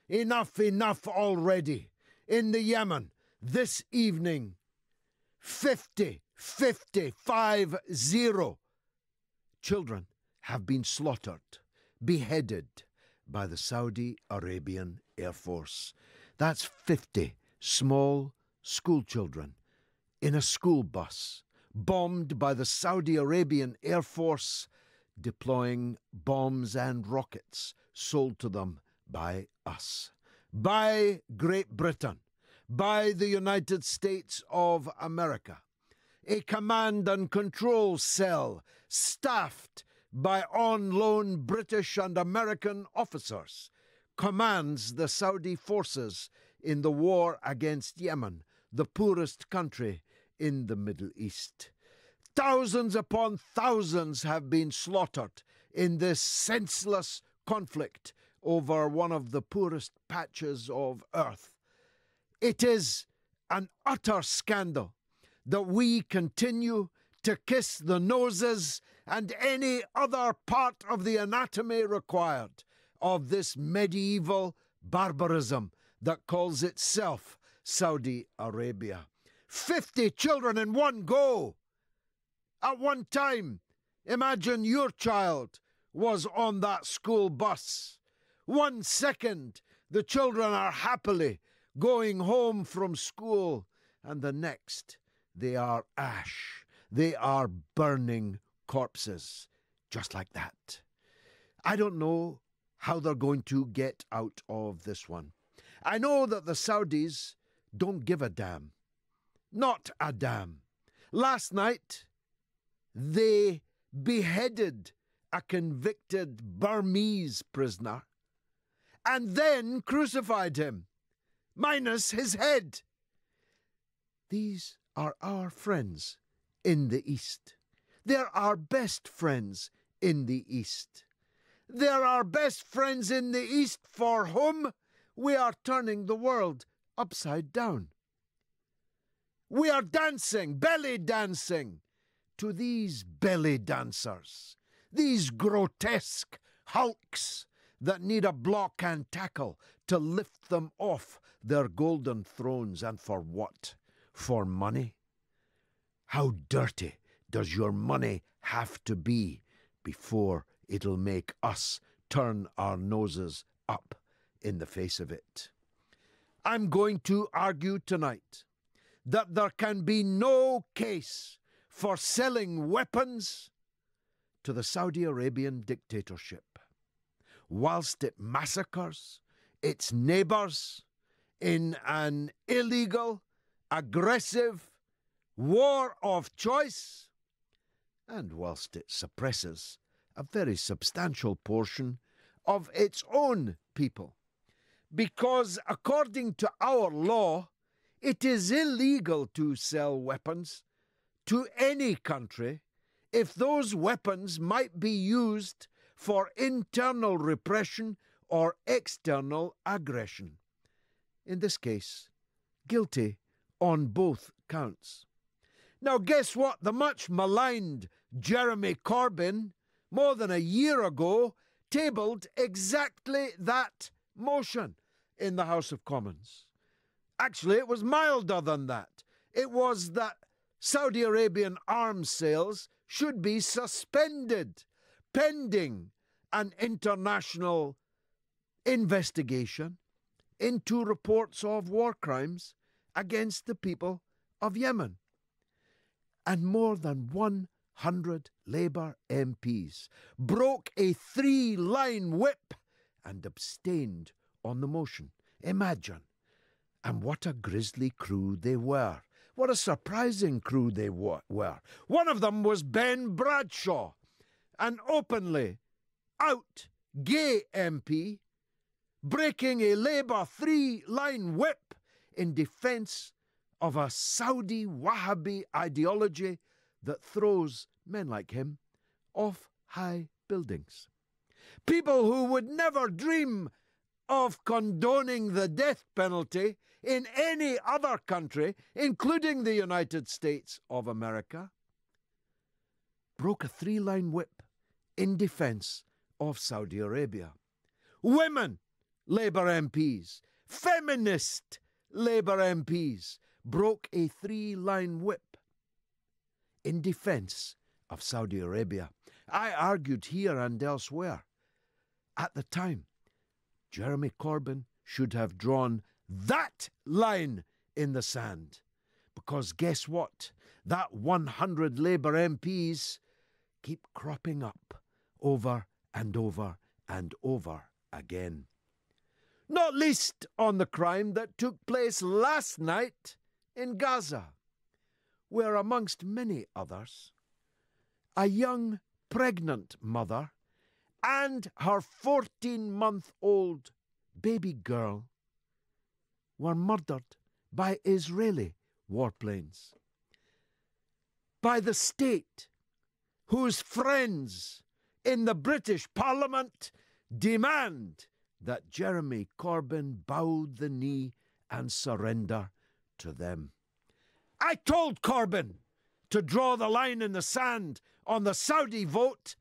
Enough, enough already. In the Yemen, this evening, 50 children have been slaughtered, beheaded by the Saudi Arabian Air Force. That's 50 small school children in a school bus, bombed by the Saudi Arabian Air Force, deploying bombs and rockets sold to them by us, by Great Britain, by the United States of America. A command and control cell staffed by on-loan British and American officers commands the Saudi forces in the war against Yemen, the poorest country in the Middle East. Thousands upon thousands have been slaughtered in this senseless conflict over one of the poorest patches of earth. It is an utter scandal that we continue to kiss the noses and any other part of the anatomy required of this medieval barbarism that calls itself Saudi Arabia. 50 children in one go! At one time, imagine your child was on that school bus. 1 second, the children are happily going home from school, and the next, they are ash. They are burning corpses, just like that. I don't know how they're going to get out of this one. I know that the Saudis don't give a damn. Not a damn. Last night, they beheaded a convicted Burmese prisoner and then crucified him, minus his head. These are our friends in the East. They're our best friends in the East. They're our best friends in the East for whom we are turning the world upside down. We are dancing, belly dancing, to these belly dancers, these grotesque hulks that need a block and tackle to lift them off their golden thrones. And for what? For money? How dirty does your money have to be before it'll make us turn our noses up in the face of it? I'm going to argue tonight that there can be no case for selling weapons to the Saudi Arabian dictatorship, whilst it massacres its neighbours in an illegal, aggressive war of choice, and whilst it suppresses a very substantial portion of its own people. Because according to our law, it is illegal to sell weapons to any country if those weapons might be used for internal repression or external aggression. In this case, guilty on both counts. Now guess what? The much maligned Jeremy Corbyn, more than a year ago, tabled exactly that motion in the House of Commons. Actually, it was milder than that. It was that Saudi Arabian arms sales should be suspended pending an international investigation into reports of war crimes against the people of Yemen. And more than 100 Labour MPs broke a 3-line whip and abstained on the motion. Imagine. And what a grisly crew they were. What a surprising crew they were. One of them was Ben Bradshaw, an openly out gay MP, breaking a Labour 3-line whip in defence of a Saudi Wahhabi ideology that throws men like him off high buildings. People who would never dream of condoning the death penalty in any other country, including the United States of America, broke a 3-line whip in defence of Saudi Arabia. Women Labour MPs, feminist Labour MPs, broke a 3-line whip in defence of Saudi Arabia. I argued here and elsewhere. At the time, Jeremy Corbyn should have drawn that line in the sand. Because guess what? That 100 Labour MPs keep cropping up over and over and over again. Not least on the crime that took place last night in Gaza, where amongst many others, a young pregnant mother and her 14-month-old baby girl were murdered by Israeli warplanes, by the state whose friends in the British Parliament demand that Jeremy Corbyn bow the knee and surrender to them. I told Corbyn to draw the line in the sand on the Saudi vote,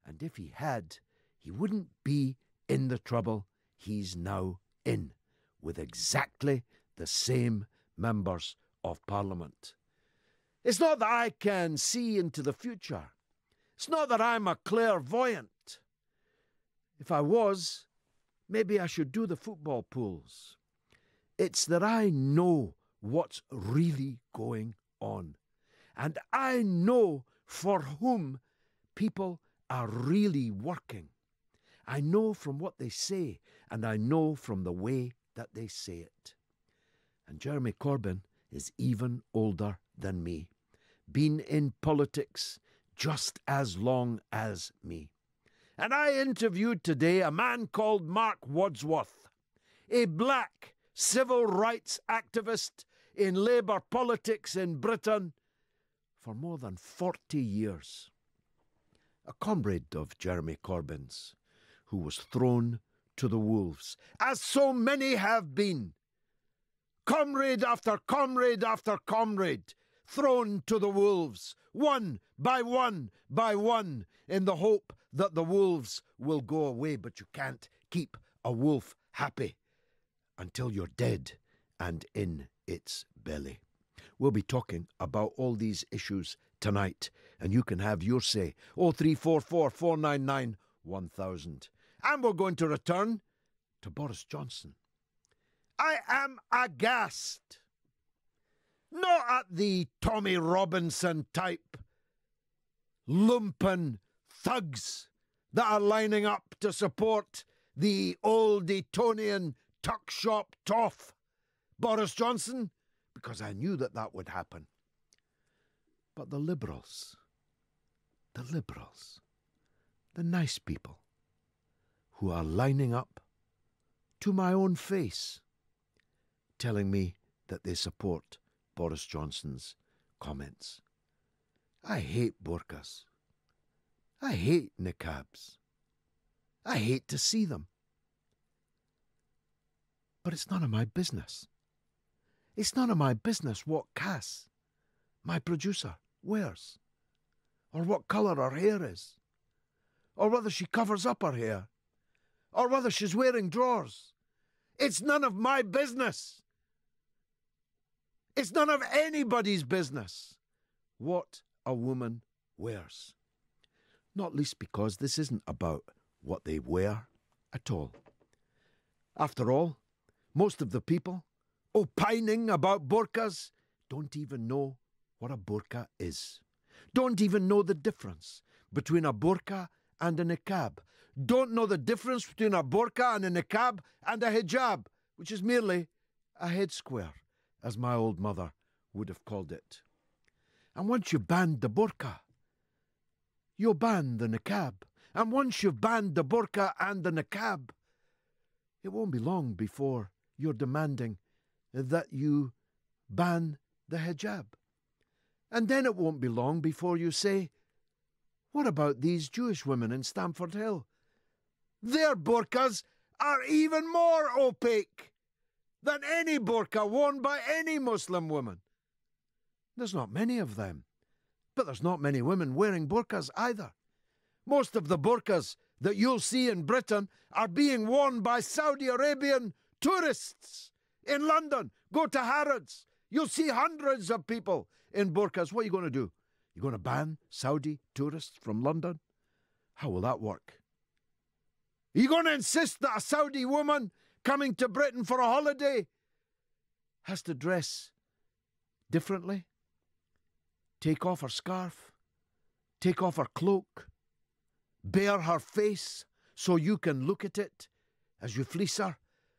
and if he had, he wouldn't be in the trouble he's now in, with exactly the same members of Parliament. It's not that I can see into the future. It's not that I'm a clairvoyant. If I was, maybe I should do the football pools. It's that I know what's really going on. And I know for whom people are really working. I know from what they say, and I know from the way that they say it. And Jeremy Corbyn is even older than me, been in politics just as long as me. And I interviewed today a man called Mark Wadsworth, a black civil rights activist in Labour politics in Britain for more than 40 years. A comrade of Jeremy Corbyn's, who was thrown to the wolves, as so many have been. Comrade after comrade after comrade, thrown to the wolves, one by one by one, in the hope that the wolves will go away. But you can't keep a wolf happy until you're dead and in its belly. We'll be talking about all these issues tonight, and you can have your say. 0344 499 1000. And we're going to return to Boris Johnson. I am aghast, not at the Tommy Robinson type lumpen thugs that are lining up to support the old Etonian tuck shop toff Boris Johnson, because I knew that that would happen. But the liberals, the nice people who are lining up to my own face, telling me that they support Boris Johnson's comments. I hate burqas. I hate niqabs. I hate to see them. But it's none of my business. It's none of my business what Cass, my producer, wears, or what colour her hair is, or whether she covers up her hair, or whether she's wearing drawers. It's none of my business. It's none of anybody's business what a woman wears. Not least because this isn't about what they wear at all. After all, most of the people opining about burqas don't even know what a burqa is. Don't even know the difference between a burqa and a niqab. Don't know the difference between a burqa and a niqab and a hijab, which is merely a head square, as my old mother would have called it. And once you've banned the burqa, you'll ban the niqab. And once you've banned the burqa and the niqab, it won't be long before you're demanding that you ban the hijab. And then it won't be long before you say, what about these Jewish women in Stamford Hill? Their burqas are even more opaque than any burqa worn by any Muslim woman. There's not many of them, but there's not many women wearing burqas either. Most of the burqas that you'll see in Britain are being worn by Saudi Arabian tourists in London. Go to Harrods. You'll see hundreds of people in burqas. What are you going to do? You're going to ban Saudi tourists from London? How will that work? Are you going to insist that a Saudi woman coming to Britain for a holiday has to dress differently? Take off her scarf, take off her cloak, bare her face so you can look at it as you fleece her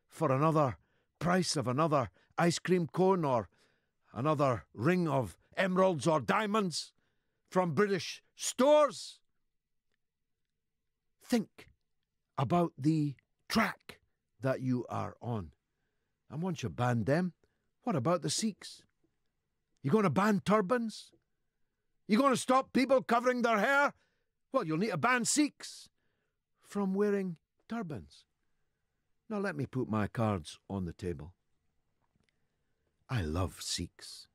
for another price of another ice cream cone or another ring of emeralds or diamonds from British stores. Think about the track that you are on. And once you ban them, what about the Sikhs? You going to ban turbans? You going to stop people covering their hair? Well, you'll need to ban Sikhs from wearing turbans. Now let me put my cards on the table. I love Sikhs.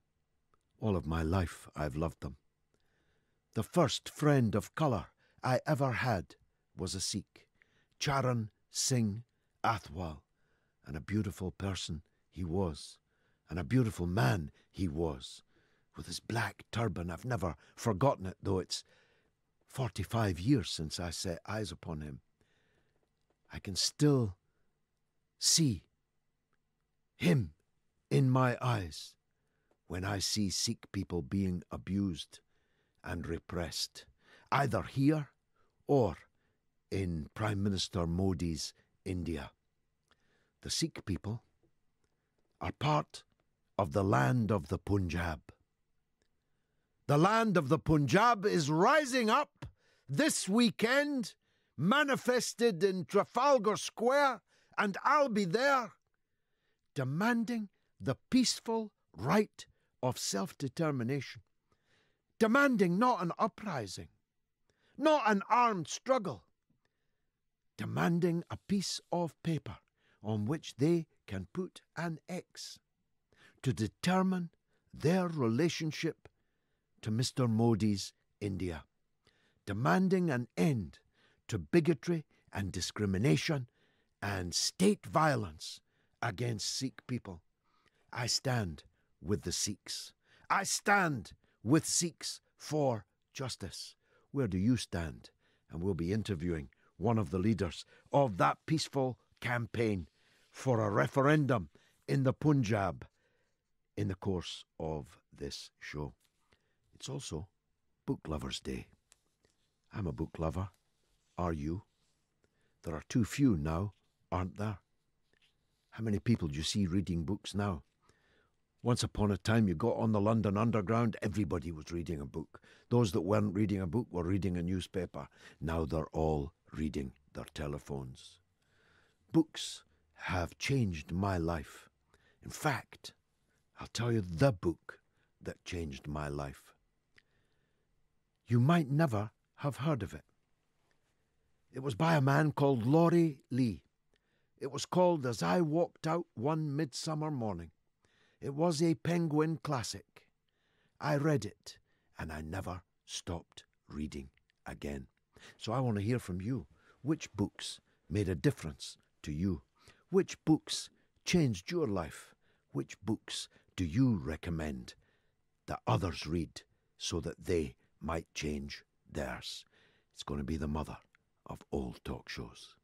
All of my life I've loved them. The first friend of colour I ever had was a Sikh, Charan Singh Athwal, and a beautiful person he was, and a beautiful man he was, with his black turban. I've never forgotten it, though it's 45 years since I set eyes upon him. I can still see him in my eyes when I see Sikh people being abused and repressed, either here or in Prime Minister Modi's India. The Sikh people are part of the land of the Punjab. The land of the Punjab is rising up this weekend, manifested in Trafalgar Square, and I'll be there, demanding the peaceful right of self-determination, demanding not an uprising, not an armed struggle, demanding a piece of paper on which they can put an X to determine their relationship to Mr. Modi's India, demanding an end to bigotry and discrimination and state violence against Sikh people. I stand with the Sikhs. I stand with Sikhs for justice. Where do you stand? And we'll be interviewing one of the leaders of that peaceful campaign for a referendum in the Punjab in the course of this show. It's also Book Lovers Day. I'm a book lover. Are you? There are too few now, aren't there? How many people do you see reading books now? Once upon a time, you got on the London Underground, everybody was reading a book. Those that weren't reading a book were reading a newspaper. Now they're all reading their telephones. Books have changed my life. In fact, I'll tell you the book that changed my life. You might never have heard of it. It was by a man called Laurie Lee. It was called As I Walked Out One Midsummer Morning. It was a Penguin classic. I read it, and I never stopped reading again. So I want to hear from you. Which books made a difference to you? Which books changed your life? Which books do you recommend that others read so that they might change theirs? It's going to be the mother of all talk shows.